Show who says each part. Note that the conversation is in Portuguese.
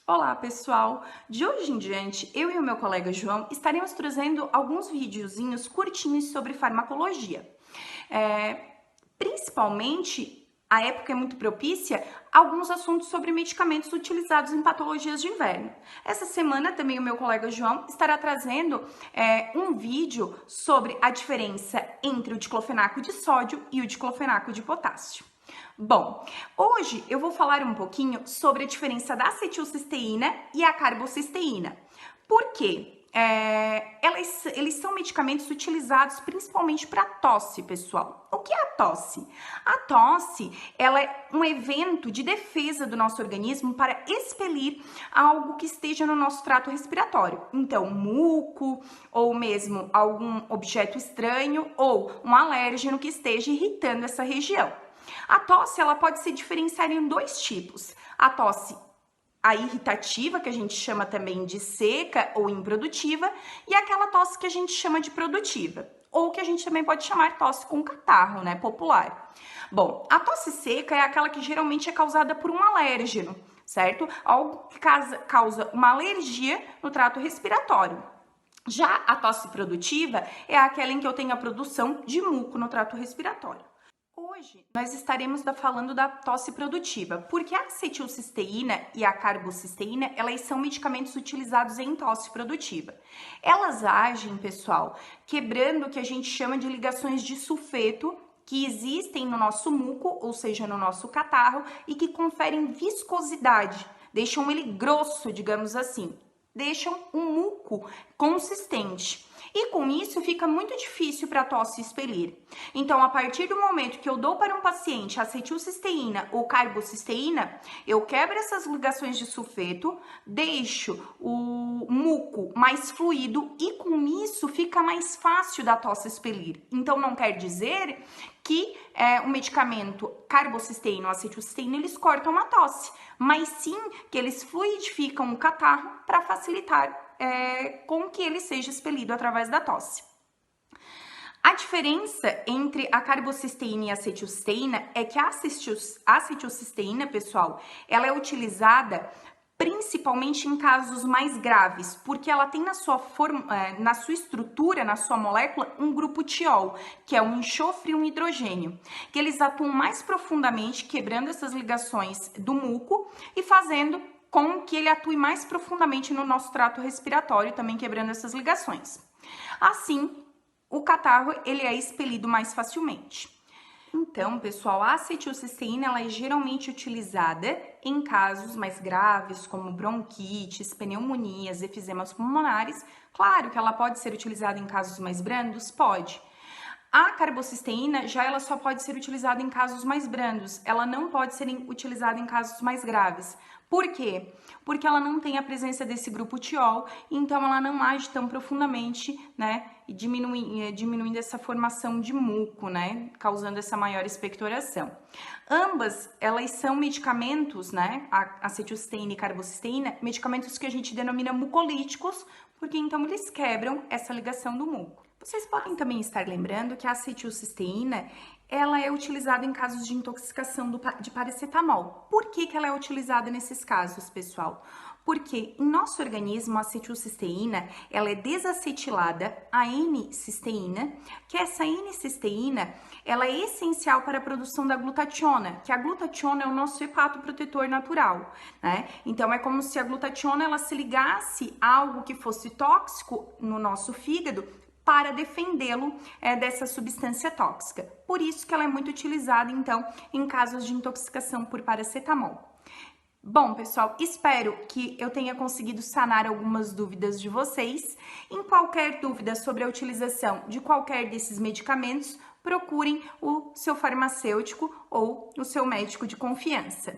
Speaker 1: Olá, pessoal! De hoje em diante, eu e o meu colega João estaremos trazendo alguns videozinhos curtinhos sobre farmacologia. Principalmente, a época é muito propícia, alguns assuntos sobre medicamentos utilizados em patologias de inverno. Essa semana também o meu colega João estará trazendo um vídeo sobre a diferença entre o diclofenaco de sódio e o diclofenaco de potássio. Bom, hoje eu vou falar um pouquinho sobre a diferença da acetilcisteína e a carbocisteína. Por quê? Eles são medicamentos utilizados principalmente para tosse, pessoal. O que é a tosse? A tosse, ela é um evento de defesa do nosso organismo para expelir algo que esteja no nosso trato respiratório. Então, muco, ou mesmo algum objeto estranho, ou um alérgeno que esteja irritando essa região. A tosse, ela pode se diferenciar em dois tipos. A tosse irritativa, que a gente chama também de seca ou improdutiva, e aquela tosse que a gente chama de produtiva, ou que a gente também pode chamar tosse com catarro, né, popular. Bom, a tosse seca é aquela que geralmente é causada por um alérgeno, certo? Algo que causa uma alergia no trato respiratório. Já a tosse produtiva é aquela em que eu tenho a produção de muco no trato respiratório. Hoje, nós estaremos falando da tosse produtiva, porque a acetilcisteína e a carbocisteína, elas são medicamentos utilizados em tosse produtiva. Elas agem, pessoal, quebrando o que a gente chama de ligações de sulfeto, que existem no nosso muco, ou seja, no nosso catarro, e que conferem viscosidade, deixam ele grosso, digamos assim, deixam um muco consistente. E com isso fica muito difícil para a tosse expelir. Então, a partir do momento que eu dou para um paciente acetilcisteína ou carbocisteína, eu quebro essas ligações de sulfeto, deixo o muco mais fluido e com isso fica mais fácil da tosse expelir. Então, não quer dizer que o medicamento carbocisteína ou acetilcisteína, eles cortam a tosse, mas sim que eles fluidificam o catarro para facilitar com que ele seja expelido através da tosse. A diferença entre a carbocisteína e a acetilcisteína é que a acetilcisteína, pessoal, ela é utilizada principalmente em casos mais graves, porque ela tem na sua estrutura, na sua molécula, um grupo tiol, que é um enxofre e um hidrogênio, que eles atuam mais profundamente, quebrando essas ligações do muco e fazendo com que ele atue mais profundamente no nosso trato respiratório, também quebrando essas ligações. Assim, o catarro ele é expelido mais facilmente. Então, pessoal, a acetilcisteína ela é geralmente utilizada em casos mais graves, como bronquites, pneumonias, efizemas pulmonares. Claro que ela pode ser utilizada em casos mais brandos? Pode. A carbocisteína ela só pode ser utilizada em casos mais brandos, ela não pode ser utilizada em casos mais graves. Por quê? Porque ela não tem a presença desse grupo tiol, então ela não age tão profundamente, né, e diminuindo essa formação de muco, né, causando essa maior expectoração. Ambas, elas são medicamentos, né, a acetilcisteína e carbocisteína, medicamentos que a gente denomina mucolíticos, porque então eles quebram essa ligação do muco. Vocês podem também estar lembrando que a acetilcisteína, ela é utilizada em casos de intoxicação de paracetamol. Por que ela é utilizada nesses casos, pessoal? Porque em nosso organismo a acetilcisteína, ela é desacetilada a N-cisteína, que essa N-cisteína, ela é essencial para a produção da glutationa, que a glutationa é o nosso hepatoprotetor natural, né? Então é como se a glutationa ela se ligasse a algo que fosse tóxico no nosso fígado, para defendê-lo dessa substância tóxica. Por isso que ela é muito utilizada, então, em casos de intoxicação por paracetamol. Bom, pessoal, espero que eu tenha conseguido sanar algumas dúvidas de vocês. Em qualquer dúvida sobre a utilização de qualquer desses medicamentos, procurem o seu farmacêutico ou o seu médico de confiança.